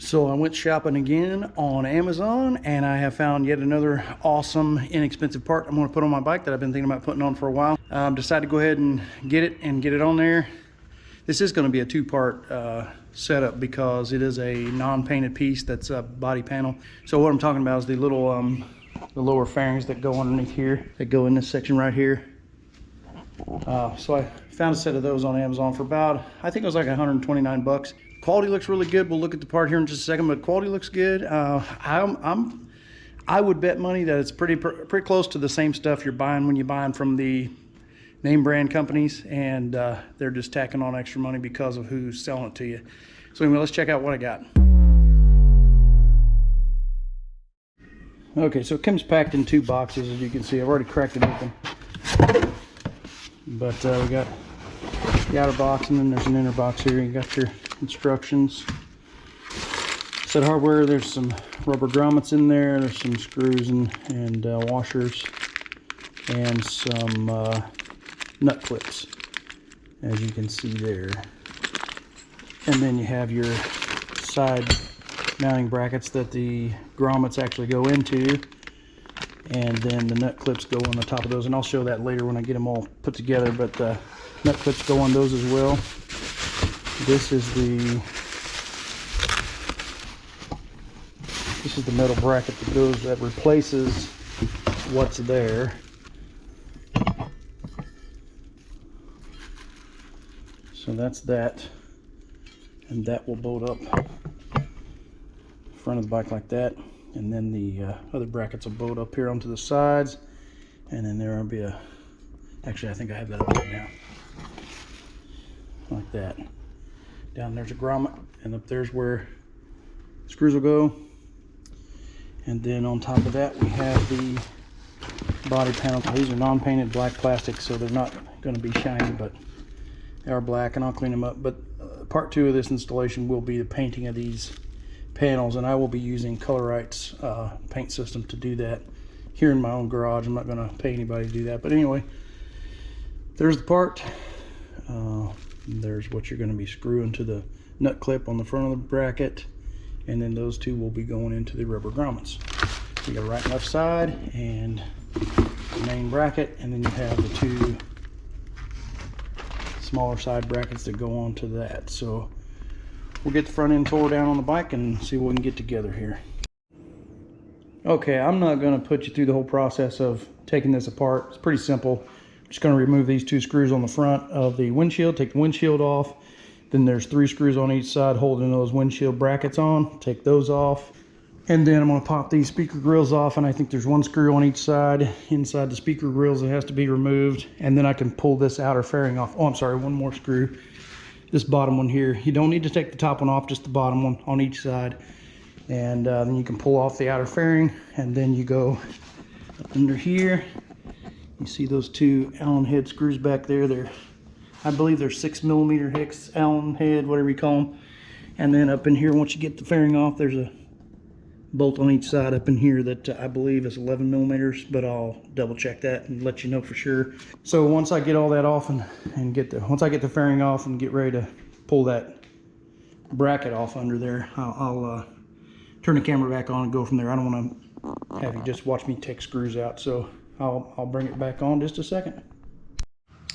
So I went shopping again on Amazon, and I have found yet another awesome, inexpensive part I'm going to put on my bike that I've been thinking about putting on for a while. Decided to go ahead and get it on there. This is going to be a two-part setup because it is a non-painted piece that's a body panel. So what I'm talking about is the little the lower fairings that go underneath here, that go in this section right here. So I found a set of those on Amazon for about, I think it was like 129 bucks. Quality looks really good. We'll look at the part here in just a second, but quality looks good. I would bet money that it's pretty close to the same stuff you're buying when you buy them from the name brand companies, and they're just tacking on extra money because of who's selling it to you. So anyway, let's check out what I got. Okay, so it comes packed in two boxes, as you can see. I've already cracked it open. But we got the outer box, and then there's an inner box here. You got your instructions. Set of hardware, there's some rubber grommets in there. There's some screws and washers, and some nut clips, as you can see there. And then you have your side mounting brackets that the grommets actually go into, and then the nut clips go on the top of those, and I'll show that later when I get them all put together. But nut clips go on those as well. This is the metal bracket that replaces what's there. So that's that, and that will bolt up front of the bike like that, and then the other brackets will bolt up here onto the sides, and then there will be a, actually I think I have that up there now, like that. Down there's a grommet, and up there's where the screws will go. And then on top of that we have the body panel. These are non-painted black plastic, so they're not going to be shiny, but they are black, and I'll clean them up. But part two of this installation will be the painting of these panels, and I will be using Color-Ite's paint system to do that here in my own garage. I'm not going to pay anybody to do that. But anyway, there's the part. There's what you're going to be screwing to the nut clip on the front of the bracket, and then those two will be going into the rubber grommets. You got a right and left side, and the main bracket, and then you have the two smaller side brackets that go onto that. So we'll get the front end tore down on the bike and see what we can get together here. Okay, I'm not going to put you through the whole process of taking this apart. It's pretty simple. I'm just going to remove these two screws on the front of the windshield, take the windshield off. Then there's 3 screws on each side holding those windshield brackets on. Take those off. And then I'm going to pop these speaker grills off, and I think there's 1 screw on each side inside the speaker grills that has to be removed. And then I can pull this outer fairing off. Oh, I'm sorry, 1 more screw. This bottom one here. You don't need to take the top one off, just the bottom one on each side. And then you can pull off the outer fairing, and then you go under here. You see those 2 Allen head screws back there. I believe they're 6mm Hicks Allen head, whatever you call them. And then up in here, once you get the fairing off, there's a bolt on each side up in here that I believe is 11mm, but I'll double check that and let you know for sure. So once I get all that off and once I get the fairing off and get ready to pull that bracket off under there, I'll turn the camera back on and go from there. I don't want to have you just watch me take screws out, so I'll bring it back on just a second.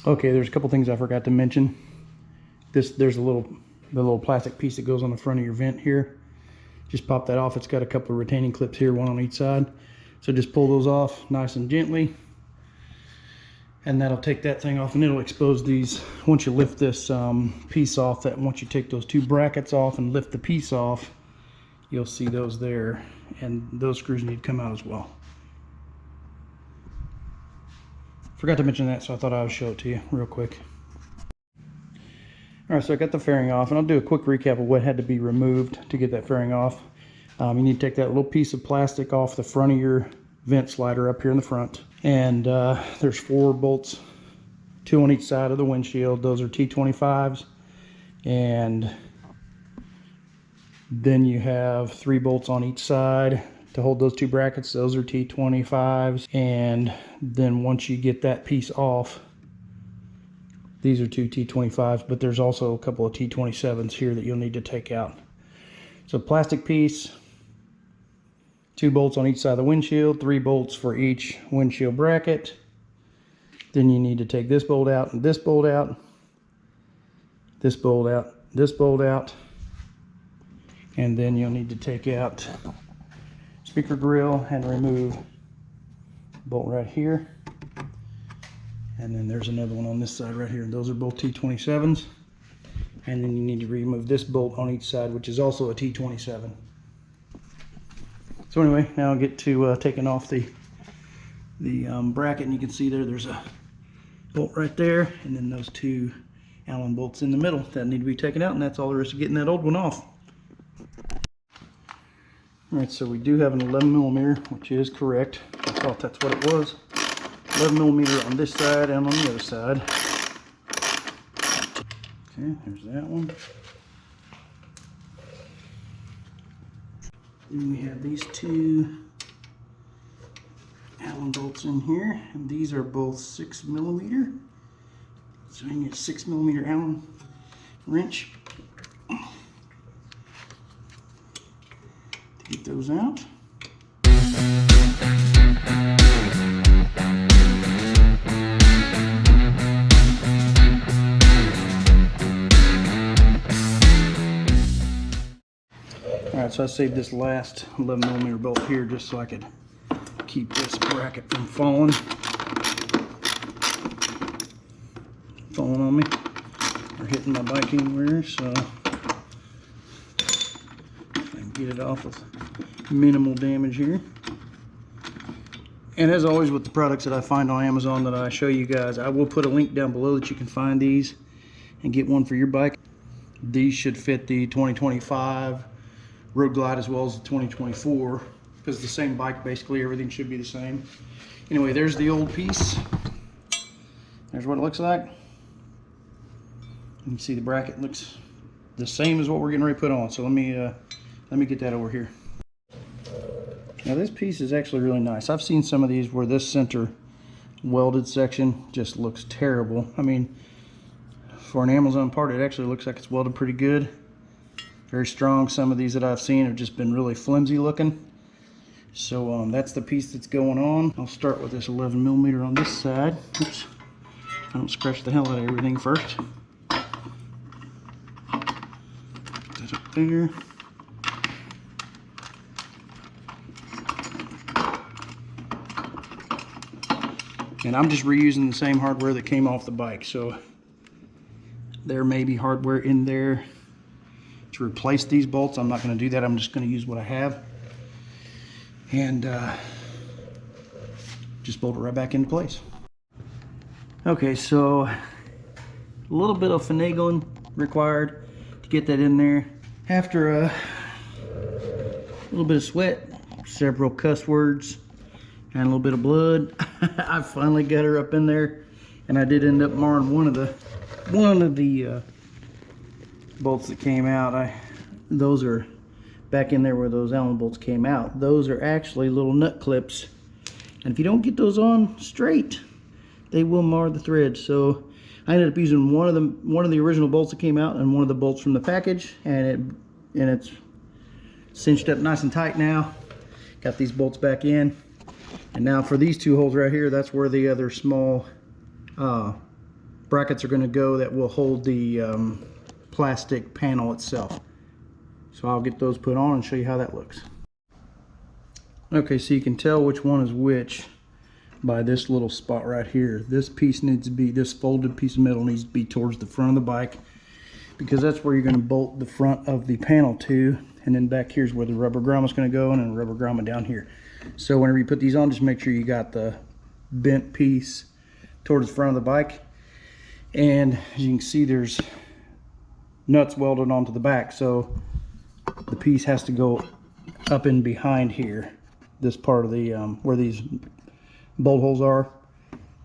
Okay, there's a couple things I forgot to mention. There's the little plastic piece that goes on the front of your vent here. Just pop that off. It's got a couple of retaining clips here, 1 on each side. So just pull those off nice and gently, and that'll take that thing off, and it'll expose these. Once you lift this piece off, once you take those 2 brackets off and lift the piece off, you'll see those there, and those screws need to come out as well. Forgot to mention that, so I thought I would show it to you real quick. Alright, so I got the fairing off, and I'll do a quick recap of what had to be removed to get that fairing off. You need to take that little piece of plastic off the front of your vent slider up here in the front. And there's 4 bolts, 2 on each side of the windshield. Those are T25s. And then you have 3 bolts on each side to hold those 2 brackets. Those are T25s. And then once you get that piece off, these are 2 T25s, but there's also a couple of T27s here that you'll need to take out. It's a plastic piece, 2 bolts on each side of the windshield, 3 bolts for each windshield bracket. Then you need to take this bolt out and this bolt out, this bolt out, this bolt out, and then you'll need to take out speaker grill and remove bolt right here. And then there's another one on this side right here. Those are both T27s. And then you need to remove this bolt on each side, which is also a T27. So anyway, now I'll get to taking off the bracket, and you can see there's a bolt right there, and then those 2 Allen bolts in the middle that need to be taken out, and that's all there is to getting that old one off. Alright, so we do have an 11mm, which is correct. I thought that's what it was. 11mm on this side and on the other side. Okay, there's that one. Then we have these 2 Allen bolts in here, and these are both 6mm. So you need a 6mm Allen wrench to get those out. Alright, so I saved this last 11mm bolt here just so I could keep this bracket from falling on me or hitting my bike anywhere, so I can get it off with minimal damage here. And as always with the products that I find on Amazon that I show you guys, I will put a link down below that you can find these and get one for your bike. These should fit the 2025 Road Glide as well as the 2024, because the same bike, basically everything should be the same. Anyway, there's the old piece. There's what it looks like. You can see the bracket looks the same as what we're getting ready to put on. So let me get that over here. Now this piece is actually really nice. I've seen some of these where this center welded section just looks terrible. I mean, for an Amazon part, it actually looks like it's welded pretty good. Very strong. Some of these that I've seen have just been really flimsy looking. So that's the piece that's going on. I'll start with this 11mm on this side. Oops. I don't scratch the hell out of everything first. Put that up there. And I'm just reusing the same hardware that came off the bike. So there may be hardware in there to replace these bolts. I'm not going to do that. I'm just going to use what I have and just bolt it right back into place. Okay, so a little bit of finagling required to get that in there. After a little bit of sweat, several cuss words, and a little bit of blood, I finally got her up in there, and I did end up marring one of the bolts that came out. Those are back in there where those Allen bolts came out. Those are actually little nut clips, and if you don't get those on straight, they will mar the thread. So I ended up using one of the original bolts that came out and one of the bolts from the package, and it's cinched up nice and tight now. Got these bolts back in, and now for these 2 holes right here, that's where the other small brackets are going to go that will hold the plastic panel itself. So I'll get those put on and show you how that looks. Okay, so you can tell which one is which by this little spot right here. This piece needs to be, this folded piece of metal needs to be towards the front of the bike, because that's where you're going to bolt the front of the panel to, and then back here's where the rubber grommet is going to go, and then a rubber grommet down here. So whenever you put these on, just make sure you got the bent piece towards the front of the bike. And as you can see, there's nuts welded onto the back, so the piece has to go up in behind here, this part of the where these bolt holes are.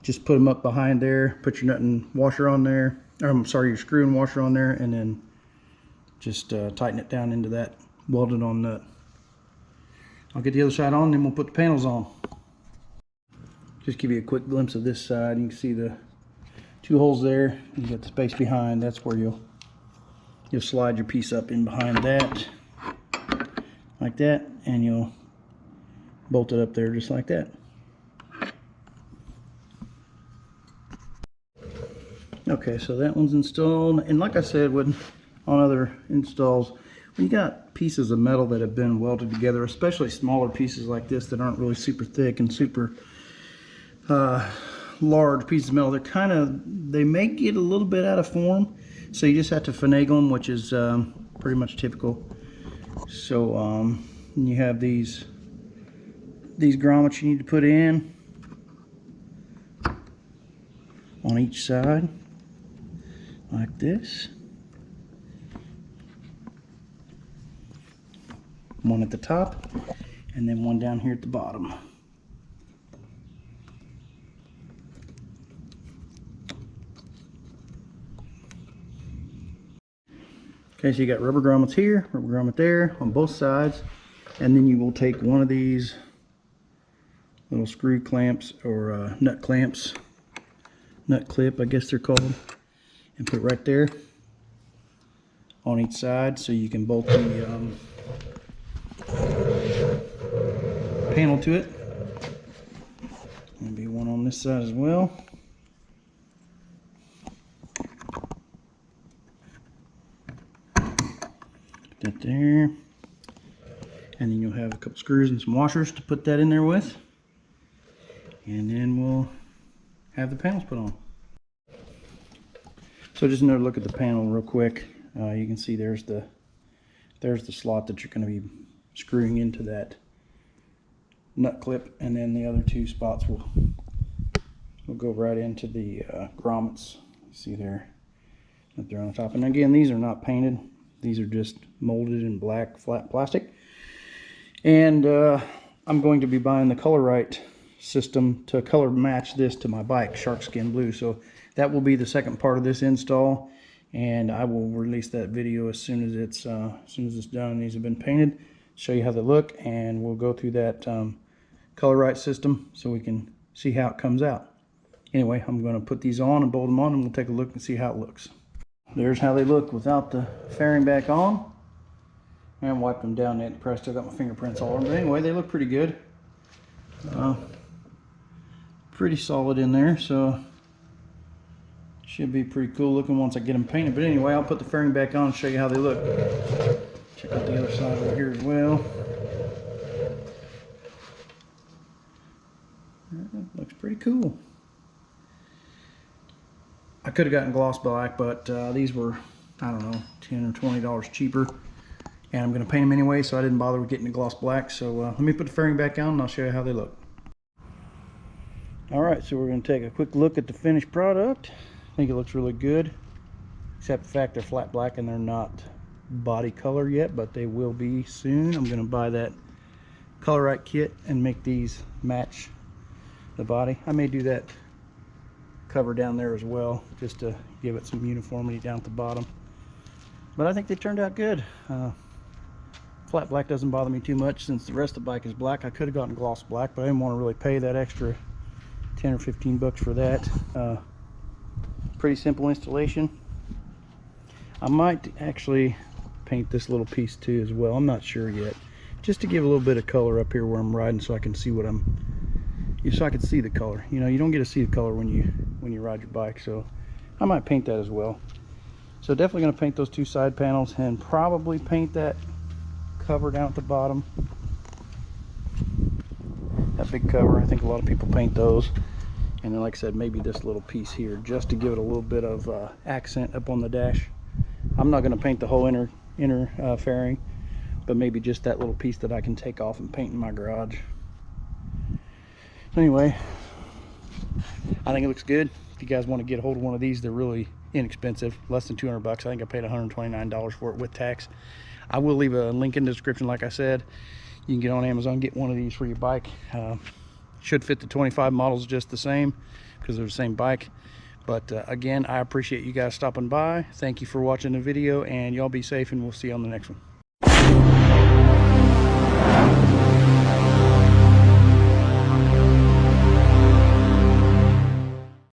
Just put them up behind there, put your nut and washer on there, or I'm sorry, your screw and washer on there, and then just tighten it down into that welded on nut. I'll get the other side on, then we'll put the panels on. Just give you a quick glimpse of this side. You can see the 2 holes there. You got the space behind. That's where you'll slide your piece up in behind that. like that, and you'll bolt it up there just like that. Okay, so that one's installed, and like I said, on other installs, when you got pieces of metal that have been welded together, especially smaller pieces like this that aren't really super thick and super large pieces of metal, they may get a little bit out of form, so you just have to finagle them, which is pretty much typical. So you have these grommets you need to put in on each side like this. One at the top and then one down here at the bottom. Okay, so you got rubber grommets here, rubber grommet there on both sides, and then you will take one of these little screw clamps or nut clamps, nut clip I guess they're called, and put it right there on each side so you can bolt the panel to it. There'll be one on this side as well. Put that there, and then you'll have a couple screws and some washers to put that in there with, and then we'll have the panels put on. So just another look at the panel real quick. You can see there's the slot that you're going to be screwing into that nut clip, and then the other two spots will go right into the grommets. You see there that they're on the top. And again, these are not painted. These are just molded in black flat plastic. And I'm going to be buying the Color-Right system to color match this to my bike, Shark Skin Blue. So that will be the second part of this install, and I will release that video as soon as it's done. These have been painted, show you how they look, and we'll go through that Color-Right system so we can see how it comes out. Anyway, I'm going to put these on and bolt them on, and we'll take a look and see how it looks. There's how they look without the fairing back on. And wipe them down there. Probably still got my fingerprints all over, but anyway, they look pretty good. Pretty solid in there, so should be pretty cool looking once I get them painted. But anyway, I'll put the fairing back on and show you how they look. Check out the other side over here as well. Looks pretty cool. I could have gotten gloss black, but these were, I don't know, $10 or $20 cheaper. And I'm going to paint them anyway, so I didn't bother with getting the gloss black. So let me put the fairing back on and I'll show you how they look. Alright, so we're going to take a quick look at the finished product. I think it looks really good, except the fact they're flat black and they're not body color yet, but they will be soon. I'm going to buy that Color-Right kit and make these match the body. I may do that cover down there as well, just to give it some uniformity down at the bottom. But I think they turned out good. Flat black doesn't bother me too much since the rest of the bike is black. I could have gotten gloss black, but I didn't want to really pay that extra 10 or 15 bucks for that. Pretty simple installation. I might actually paint this little piece too as well. I'm not sure yet, just to give a little bit of color up here where I'm riding, so I can see what so I can see the color. You know, you don't get to see the color when you ride your bike, so I might paint that as well. So definitely going to paint those two side panels and probably paint that cover down at the bottom. That big cover, I think a lot of people paint those. And then, like I said, maybe this little piece here, just to give it a little bit of accent up on the dash. I'm not going to paint the whole inner fairing, but maybe just that little piece that I can take off and paint in my garage. Anyway, I think it looks good. If you guys want to get a hold of one of these, they're really inexpensive, less than 200 bucks. I think I paid $129 for it with tax. I will leave a link in the description. Like I said, you can get on Amazon, get one of these for your bike. Should fit the 25 models just the same because they're the same bike. But again, I appreciate you guys stopping by. Thank you for watching the video, and y'all be safe, and we'll see you on the next one.